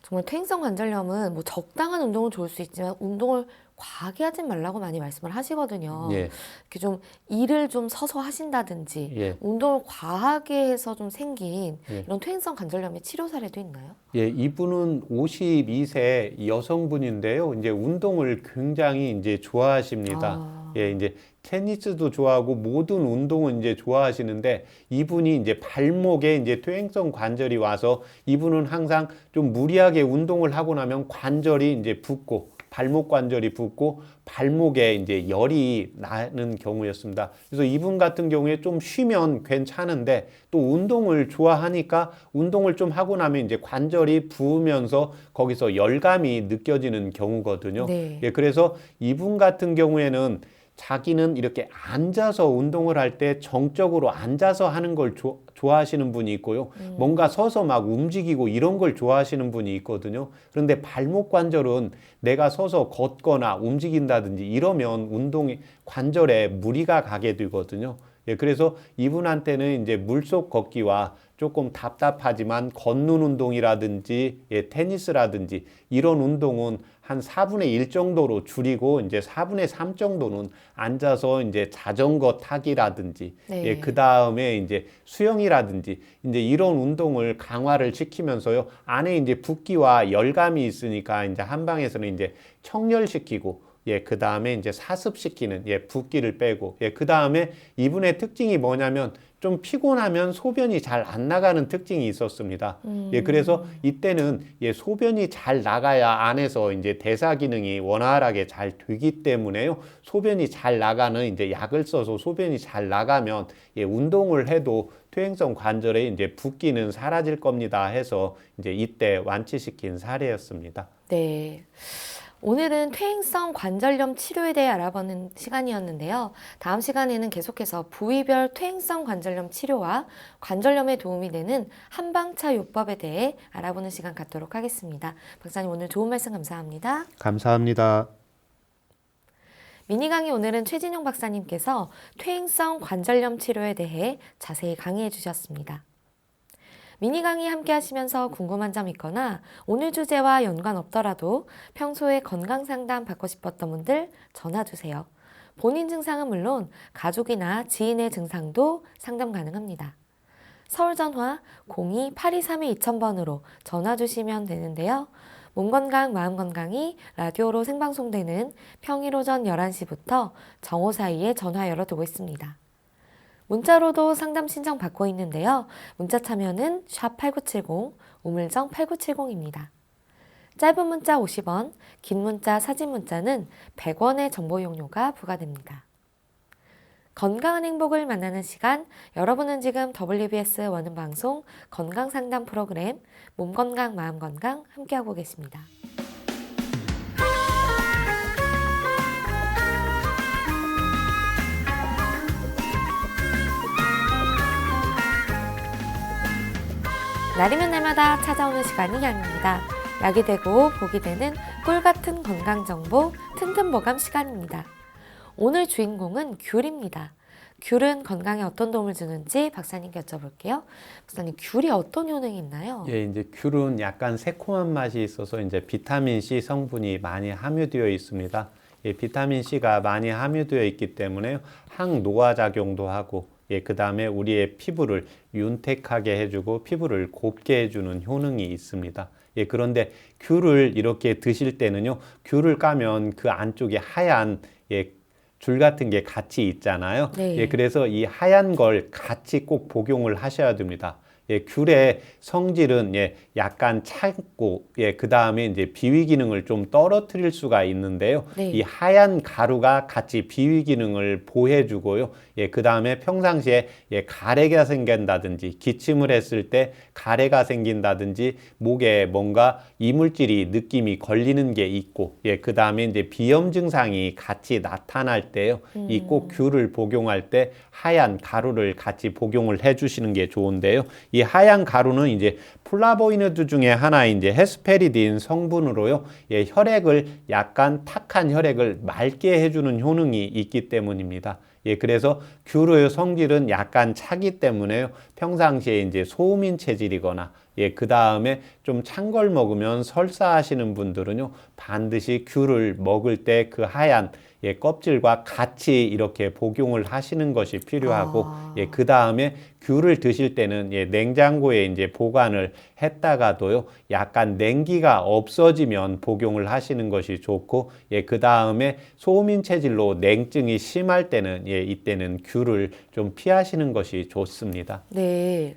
정말 퇴행성 관절염은 뭐 적당한 운동은 좋을 수 있지만 운동을 과하게 하지 말라고 많이 말씀을 하시거든요. 이렇게 좀 일을 좀 서서 하신다든지 운동을 과하게 해서 좀 생긴 이런 퇴행성 관절염의 치료 사례도 있나요? 이분은 52세 여성분인데요. 이제 운동을 굉장히 이제 좋아하십니다. 이제 테니스도 좋아하고 모든 운동은 이제 좋아하시는데 이분이 이제 발목에 이제 퇴행성 관절이 와서 이분은 항상 좀 무리하게 운동을 하고 나면 관절이 이제 붓고 발목 관절이 붓고 발목에 이제 열이 나는 경우였습니다. 그래서 이분 같은 경우에 좀 쉬면 괜찮은데 또 운동을 좋아하니까 운동을 좀 하고 나면 이제 관절이 부으면서 거기서 열감이 느껴지는 경우거든요. 그래서 이분 같은 경우에는 자기는 이렇게 앉아서 운동을 할 때 정적으로 앉아서 하는 걸 좋아하시는 분이 있고요. 뭔가 서서 막 움직이고 이런 걸 좋아하시는 분이 있거든요. 그런데 발목 관절은 내가 서서 걷거나 움직인다든지 이러면 운동이 관절에 무리가 가게 되거든요. 예, 그래서 이분한테는 이제 물속 걷기와 조금 답답하지만 걷는 운동이라든지 예, 테니스라든지 이런 운동은 한 4분의 1 정도로 줄이고 이제 4분의 3 정도는 앉아서 이제 자전거 타기라든지 네. 예, 그 다음에 이제 수영이라든지 이제 이런 운동을 강화를 시키면서요. 안에 이제 붓기와 열감이 있으니까 이제 한방에서는 이제 청열시키고 예, 그 다음에 이제 사습시키는 예, 붓기를 빼고 예, 그 다음에 이분의 특징이 뭐냐면 좀 피곤하면 소변이 잘 안 나가는 특징이 있었습니다. 예, 그래서 이때는 예, 소변이 잘 나가야 안에서 이제 대사 기능이 원활하게 잘 되기 때문에요. 소변이 잘 나가는 이제 약을 써서 소변이 잘 나가면 예, 운동을 해도 퇴행성 관절에 이제 붓기는 사라질 겁니다 해서 이제 이때 완치시킨 사례였습니다. 네. 오늘은 퇴행성 관절염 치료에 대해 알아보는 시간이었는데요. 다음 시간에는 계속해서 부위별 퇴행성 관절염 치료와 관절염에 도움이 되는 한방차 요법에 대해 알아보는 시간 갖도록 하겠습니다. 박사님 오늘 좋은 말씀 감사합니다. 감사합니다. 미니 강의 오늘은 최진용 박사님께서 퇴행성 관절염 치료에 대해 자세히 강의해 주셨습니다. 미니 강의 함께 하시면서 궁금한 점 있거나 오늘 주제와 연관 없더라도 평소에 건강 상담 받고 싶었던 분들 전화 주세요. 본인 증상은 물론 가족이나 지인의 증상도 상담 가능합니다. 서울 전화 02-823-2000번으로 전화 주시면 되는데요. 몸 건강, 마음 건강이 라디오로 생방송되는 평일 오전 11시부터 정오 사이에 전화 열어두고 있습니다. 문자로도 상담 신청 받고 있는데요. 문자 참여는 샵8970, 우물정 8970입니다. 짧은 문자 50원, 긴 문자, 사진 문자는 100원의 정보 이용료가 부과됩니다. 건강한 행복을 만나는 시간, 여러분은 지금 WBS 원음 방송 건강상담 프로그램 몸 건강, 마음 건강 함께하고 계십니다. 날이면 날마다 찾아오는 시간이 약입니다. 약이 되고 복이 되는 꿀같은 건강정보 튼튼 보감 시간입니다. 오늘 주인공은 귤입니다. 귤은 건강에 어떤 도움을 주는지 박사님께 여쭤볼게요. 박사님, 귤이 어떤 효능이 있나요? 예, 이제 귤은 약간 새콤한 맛이 있어서 이제 비타민 C 성분이 많이 함유되어 있습니다. 예, 비타민 C가 많이 함유되어 있기 때문에 항노화 작용도 하고 예, 그 다음에 우리의 피부를 윤택하게 해주고 피부를 곱게 해주는 효능이 있습니다. 예, 그런데 귤을 이렇게 드실 때는요, 귤을 까면 그 안쪽에 하얀 예, 줄 같은 게 같이 있잖아요. 네. 예, 그래서 이 하얀 걸 같이 꼭 복용을 하셔야 됩니다. 예, 귤의 성질은 예, 약간 차고 예, 그 다음에 이제 비위 기능을 좀 떨어뜨릴 수가 있는데요. 네. 이 하얀 가루가 같이 비위 기능을 보호해주고요. 예, 그 다음에 평상시에 예, 가래가 생긴다든지 기침을 했을 때 가래가 생긴다든지 목에 뭔가 이물질이 느낌이 걸리는 게 있고 예, 그 다음에 이제 비염 증상이 같이 나타날 때요. 이 꼭 귤을 복용할 때 하얀 가루를 같이 복용을 해주시는 게 좋은데요. 이 하얀 가루는 이제 플라보이노드 중에 하나 이제 헤스페리딘 성분으로요. 예, 혈액을 약간 탁한 혈액을 맑게 해주는 효능이 있기 때문입니다. 예, 그래서 귤의 성질은 약간 차기 때문에요. 평상시에 이제 소음인 체질이거나 예, 그 다음에 좀 찬 걸 먹으면 설사하시는 분들은요, 반드시 귤을 먹을 때 그 하얀 예, 껍질과 같이 이렇게 복용을 하시는 것이 필요하고, 예, 그 다음에 귤을 드실 때는 예, 냉장고에 이제 보관을 했다가도요, 약간 냉기가 없어지면 복용을 하시는 것이 좋고, 예, 그 다음에 소음인 체질로 냉증이 심할 때는 예, 이때는 귤을 좀 피하시는 것이 좋습니다. 네.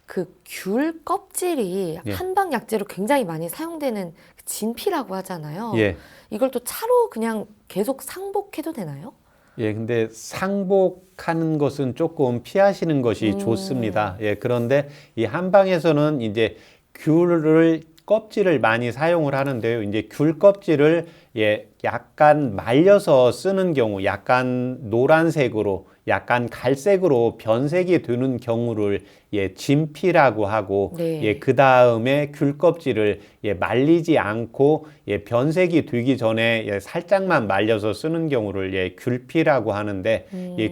그 귤 껍질이 예. 한방 약재로 굉장히 많이 사용되는 진피라고 하잖아요. 예. 이걸 또 차로 그냥 계속 상복해도 되나요? 예, 근데 상복하는 것은 조금 피하시는 것이 좋습니다. 예, 그런데 이 한방에서는 이제 귤을 껍질을 많이 사용을 하는데요. 이제 귤 껍질을 약간 말려서 쓰는 경우, 약간 노란색으로, 약간 갈색으로 변색이 되는 경우를 진피라고 하고, 네. 그 다음에 귤 껍질을 말리지 않고 변색이 되기 전에 살짝만 말려서 쓰는 경우를 귤피라고 하는데,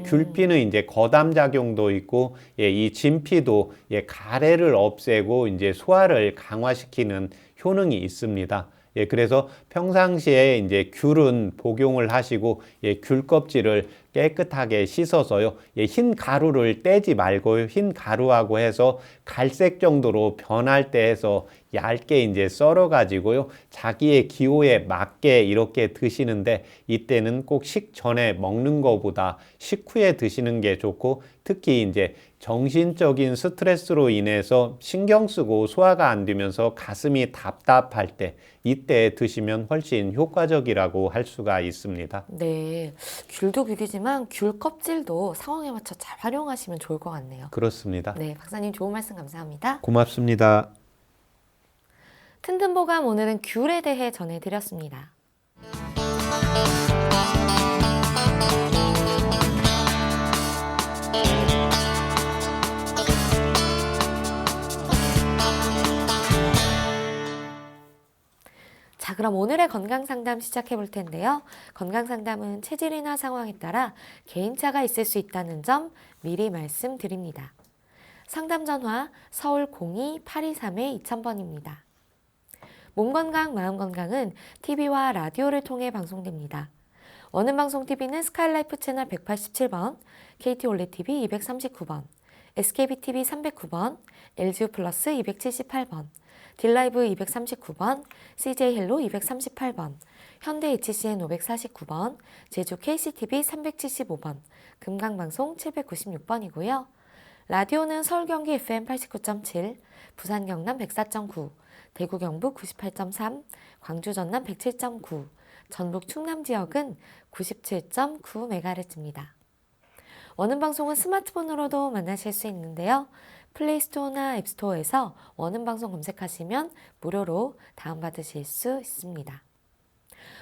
귤피는 이제 거담 작용도 있고, 이 진피도 가래를 없애고 이제 소화를 강화시키는 효능이 있습니다. 그래서 평상시에 이제 귤은 복용을 하시고, 귤 껍질을 깨끗하게 씻어서요. 흰 가루를 떼지 말고요. 흰 가루하고 해서 갈색 정도로 변할 때 해서 얇게 이제 썰어 가지고요. 자기의 기호에 맞게 이렇게 드시는데, 이때는 꼭 식전에 먹는 것보다 식후에 드시는 게 좋고, 특히 이제 정신적인 스트레스로 인해서 신경 쓰고 소화가 안 되면서 가슴이 답답할 때, 이때 드시면 훨씬 효과적이라고 할 수가 있습니다. 네. 귤도 귤이지만 귤 껍질도 상황에 맞춰 잘 활용하시면 좋을 것 같네요. 그렇습니다. 네, 박사님 좋은 말씀 감사합니다. 고맙습니다. 튼튼보감 오늘은 귤에 대해 전해드렸습니다. 자, 그럼 오늘의 건강상담 시작해 볼 텐데요. 건강상담은 체질이나 상황에 따라 개인차가 있을 수 있다는 점 미리 말씀드립니다. 상담 전화 서울 02-823-2000번입니다. 몸건강, 마음건강은 TV와 라디오를 통해 방송됩니다. 원음방송TV는 스카이라이프 채널 187번, KT올레TV 239번, SKBTV 309번, LGU 플러스 278번, 딜라이브 239번, CJ헬로 238번, 현대 HCN 549번, 제주 KCTV 375번, 금강방송 796번이고요. 라디오는 서울 경기 FM 89.7, 부산 경남 104.9, 대구 경북 98.3, 광주 전남 107.9, 전북 충남 지역은 97.9MHz입니다. 원음방송은 스마트폰으로도 만나실 수 있는데요. 플레이스토어나 앱스토어에서 원음방송 검색하시면 무료로 다운받으실 수 있습니다.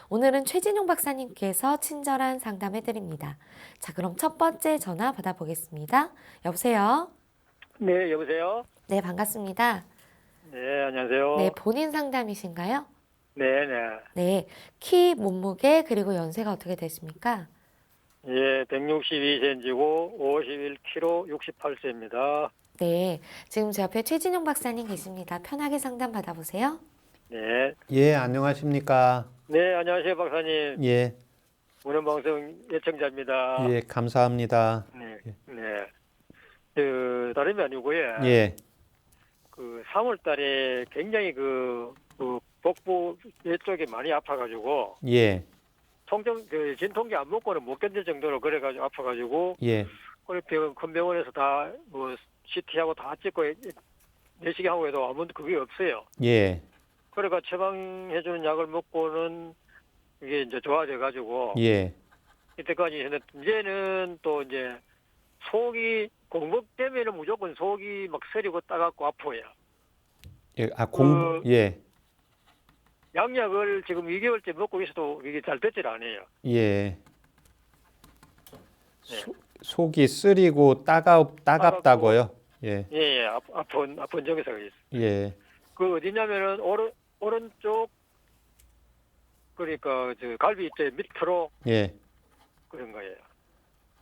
오늘은 최진용 박사님께서 친절한 상담해드립니다. 자, 그럼 첫 번째 전화 받아보겠습니다. 여보세요? 네, 여보세요? 네, 반갑습니다. 네, 안녕하세요. 네, 본인 상담이신가요? 네, 네. 네, 키, 몸무게, 그리고 연세가 어떻게 되십니까? 예, 162cm고 51kg 68세입니다. 네, 지금 제 옆에 최진용 박사님 계십니다. 편하게 상담 받아보세요. 네. 안녕하십니까? 네, 안녕하세요, 박사님. 예, 오늘 방송 예청자입니다. 감사합니다. 네, 네. 다름이 아니고요. 예, 그 3월 달에 굉장히 그 복부 이쪽이 많이 아파가지고 예, 진통제 안 먹고는 못 견딜 정도로 그래가지고 아파가지고 예, 그래 큰 병원에서 다 뭐 CT하고 다 찍고 내시경 하고 해도 아무 그게 없어요. 예, 그래가 처방해주는 약을 먹고는 이게 이제 좋아져가지고 예, 이때까지 했는데 이제는 또 이제 속이 공복 되면은 무조건 속이 막 서리고 따갑고 아파요. 예, 예, 양약을 지금 2개월째 먹고 있어도 이게 잘 되질 않아요. 예. 속이 쓰리고 따갑다고요? 예, 예, 아픈 증세가 있어요. 예, 그 어디냐면은 오른쪽 그러니까 저 갈비 뼈 밑으로 예. 그런 거예요.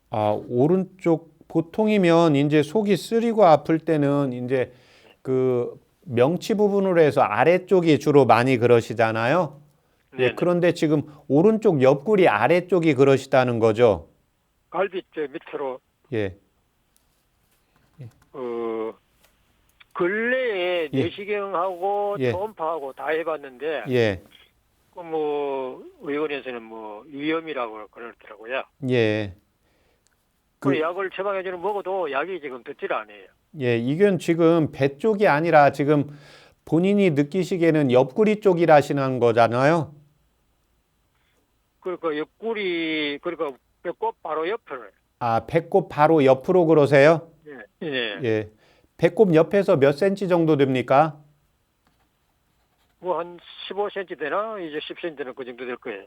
아, 오른쪽 보통이면 이제 속이 쓰리고 아플 때는 이제 그 명치 부분으로 해서 아래쪽이 주로 많이 그러시잖아요. 예, 네네. 그런데 지금 오른쪽 옆구리 아래쪽이 그러시다는 거죠. 갈비뼈 밑으로 예, 근래에 예. 내시경하고 예. 초음파하고 다 해봤는데 예, 그 뭐 의원에서는 뭐 위험이라고 그러더라고요. 예. 그 약을 처방해주는 먹어도 약이 지금 듣질 않아요. 예, 이건 지금 배 쪽이 아니라 지금 본인이 느끼시기에는 옆구리 쪽이라시는 거잖아요. 그러니까 옆구리 그러니까 배꼽 바로 옆을 아, 배꼽 바로 옆으로 그러세요? 예. 예. 배꼽 옆에서 몇 센치 정도 됩니까? 뭐 한 15cm 되나? 이제 10cm는 그 정도 될 거예요.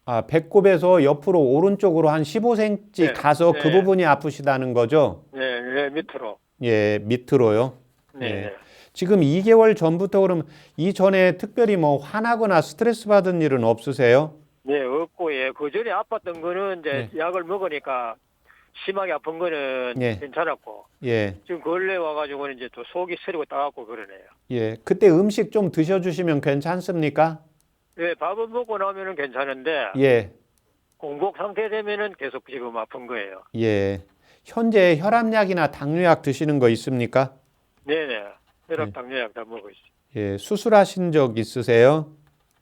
아, 배꼽에서 옆으로 오른쪽으로 한 15cm 네, 가서 그 네. 부분이 아프시다는 거죠? 네, 네, 밑으로. 예, 밑으로요. 네, 예. 네. 지금 2개월 전부터 그러면 이전에 특별히 뭐 화나거나 스트레스 받은 일은 없으세요? 네, 없고, 예. 그 전에 아팠던 거는 이제 약을 먹으니까 심하게 아픈 거는 예. 괜찮았고, 예. 지금 근래 와가지고는 이제 또 속이 쓰리고 따갑고 그러네요. 예. 그때 음식 좀 드셔주시면 괜찮습니까? 예, 밥은 먹고 나면은 괜찮은데, 예. 공복 상태 되면은 계속 지금 아픈 거예요. 예. 현재 혈압약이나 당뇨약 드시는 거 있습니까? 네네. 네. 혈압, 당뇨약 다 먹고 있어요. 예. 수술하신 적 있으세요?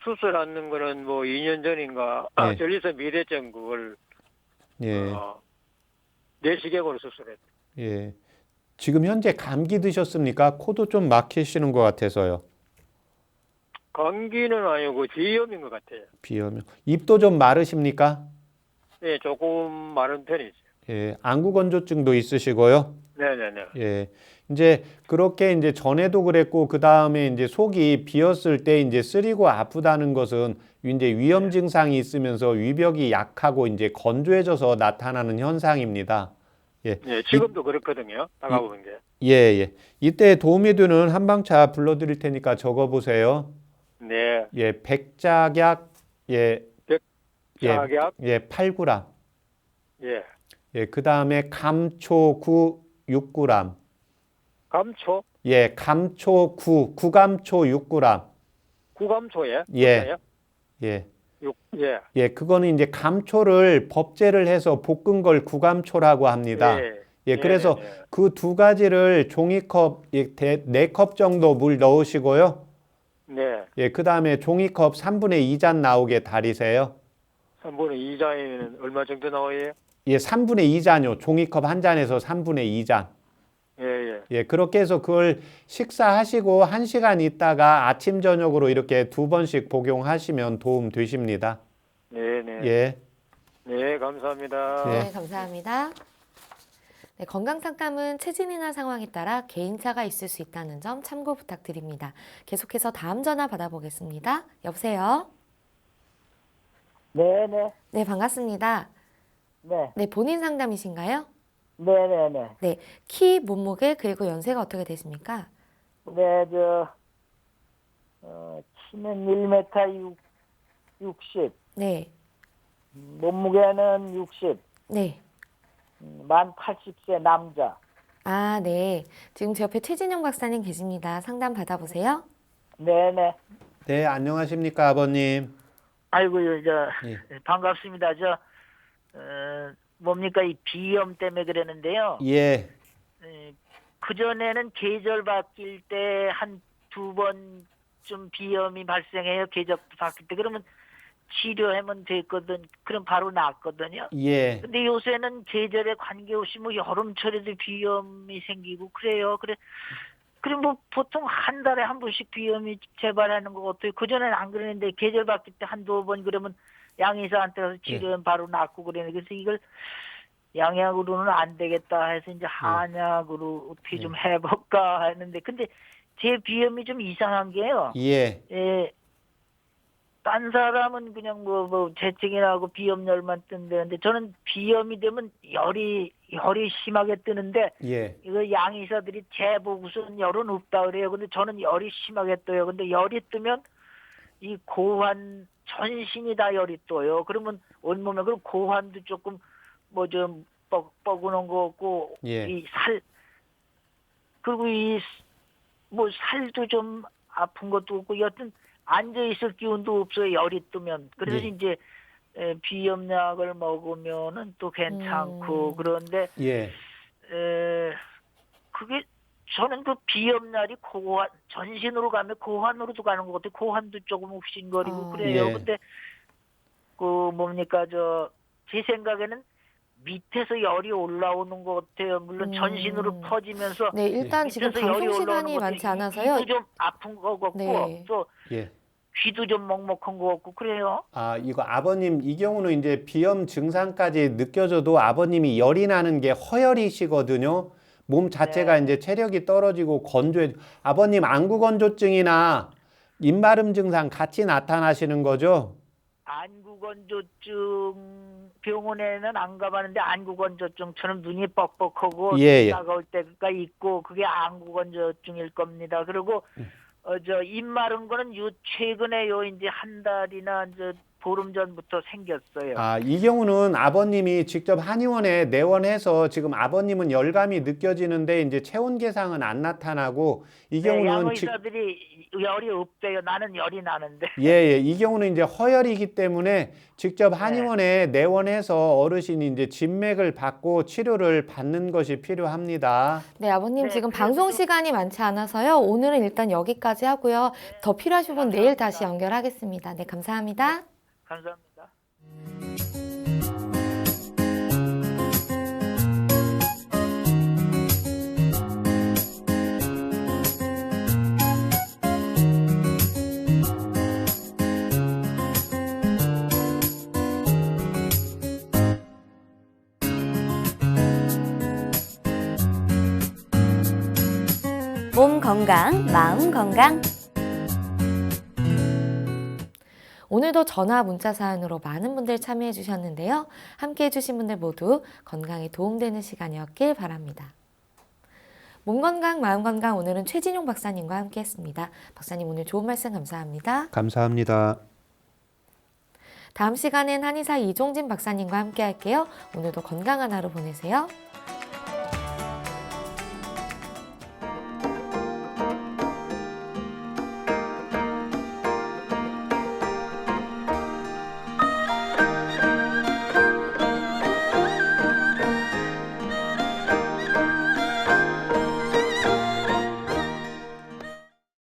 수술하는 거는 뭐 2년 전인가, 네. 전립선 미대증 그걸, 예. 내시경으로 수술했어요. 예. 지금 현재 감기 드셨습니까? 코도 좀 막히시는 것 같아서요. 감기는 아니고 비염인 것 같아요. 비염. 입도 좀 마르십니까? 네, 조금 마른 편이죠. 예. 안구건조증도 있으시고요. 네네네. 예. 이제 그렇게 이제 전에도 그랬고 그 다음에 이제 속이 비었을 때 이제 쓰리고 아프다는 것은 이제 위험 증상이 있으면서 위벽이 약하고 이제 건조해져서 나타나는 현상입니다. 예. 네, 지금도 그렇거든요. 다가오는 게. 예, 예. 이때 도움이 되는 한방차 불러드릴 테니까 적어보세요. 네. 예, 백작약, 예, 백작약? 예, 8g. 예. 예, 그 다음에 감초구 6g. 감초? 예, 감초구, 구감초 6g. 구감초에? 예. 예. 예. 예, 그거는 이제 감초를 법제를 해서 볶은 걸 구감초라고 합니다. 예, 그래서 네네네. 그 두 가지를 종이컵 4컵 정도 물 넣으시고요. 네. 예, 그 다음에 종이컵 3분의 2잔 나오게 달이세요. 3분의 2잔이면 얼마 정도 나와요? 예, 3분의 2잔요. 종이컵 한 잔에서 3분의 2잔. 예, 예. 예, 그렇게 해서 그걸 식사하시고 1시간 있다가 아침, 저녁으로 이렇게 2번씩 복용하시면 도움 되십니다. 네네. 예. 네, 감사합니다. 예. 네, 감사합니다. 네, 건강 상담은 체질이나 상황에 따라 개인차가 있을 수 있다는 점 참고 부탁드립니다. 계속해서 다음 전화 받아보겠습니다. 여보세요? 네네. 네, 반갑습니다. 네. 네, 본인 상담이신가요? 네네네. 네, 키, 몸무게, 그리고 연세가 어떻게 되십니까? 네, 키는 1m 60, 네, 몸무게는 60, 네. 만 80세 남자. 아, 네. 지금 제 옆에 최진영 박사님 계십니다. 상담 받아보세요. 네네. 네, 안녕하십니까, 아버님. 아이고요, 예. 반갑습니다. 뭡니까, 이 비염 때문에 그러는데요. 예. 그전에는 계절 바뀔 때 한 두 번쯤 비염이 발생해요. 계절 바뀔 때. 그러면 치료하면 됐거든. 그럼 바로 낫거든요. 예. 근데 요새는 계절에 관계없이 뭐 여름철에도 비염이 생기고 그래요. 그럼 뭐 보통 한 달에 한 번씩 비염이 재발하는 거 같아요. 그전에는 안 그랬는데 계절 바뀔 때 한두 번 그러면 양의사한테 가서 치료하면 바로 낫고 그러는데 그래서 이걸 양약으로는 안 되겠다 해서 이제 한약으로 어떻게 좀 해볼까 했는데 근데 제 비염이 좀 이상한 게요. 예. 딴 사람은 그냥 뭐 재채기 나고 비염열만 뜬다는데 저는 비염이 되면 열이 심하게 뜨는데 예. 이거 양의사들이 재보고선 열은 없다 그래요. 근데 저는 열이 심하게 떠요. 근데 열이 뜨면 이 고환 전신이 다 열이 떠요. 그러면 온몸에 그럼 고환도 조금 뭐 좀 뻐근한 거 같고 예. 이 살 그리고 이 뭐 살도 좀 아픈 것도 없고 여튼 앉아 있을 기운도 없어요. 열이 뜨면. 그래서 예. 이제 비염약을 먹으면은 또 괜찮고 그런데 예. 그게 저는 그 비염날이 고환 전신으로 가면 고환으로도 가는 것 같아요. 고환도 조금 욱신거리고 그래요. 예. 근데 그 뭡니까 제 생각에는 밑에서 열이 올라오는 것 같아요. 물론 전신으로 퍼지면서 네, 일단 지금 밑에서 열이 방송 올라오는 시간이 것 많지 같아요. 않아서요. 귀도 좀 아픈 것 같고 네. 또 예. 귀도 좀 먹먹한 것 같고 그래요. 아, 이거 아버님 이 경우는 이제 비염 증상까지 느껴져도 아버님이 열이 나는 게 허열이시거든요. 몸 자체가 네. 이제 체력이 떨어지고 건조해. 아버님 안구 건조증이나 입마름 증상 같이 나타나시는 거죠? 안구건조증 병원에는 안 가봤는데 안구건조증처럼 눈이 뻑뻑하고 예, 예. 따가울 때가 있고 그게 안구건조증일 겁니다. 그리고 저 입 마른 거는 요 최근에 요 이제 한 달이나 이제 보름 전부터 생겼어요. 아, 이 경우는 아버님이 직접 한의원에 내원해서 지금 아버님은 열감이 느껴지는데 이제 체온 계상은 안 나타나고 이 네, 경우는 양의사들이 열이 없대요. 나는 열이 나는데. 예, 이 경우는 이제 허열이기 때문에 직접 한의원에 내원해서 어르신이 이제 진맥을 받고 치료를 받는 것이 필요합니다. 네, 아버님 네, 지금 그래서 방송 좀- 시간이 많지 않아서요. 오늘은 일단 여기까지 하고요. 더 필요하신 분 내일 다시 연결하겠습니다. 네, 감사합니다. 감사합니다. 몸 건강, 마음 건강. 오늘도 전화 문자 사연으로 많은 분들 참여해 주셨는데요. 함께 해주신 분들 모두 건강에 도움되는 시간이었길 바랍니다. 몸 건강, 마음 건강 오늘은 최진용 박사님과 함께 했습니다. 박사님 오늘 좋은 말씀 감사합니다. 감사합니다. 다음 시간엔 한의사 이종진 박사님과 함께 할게요. 오늘도 건강한 하루 보내세요.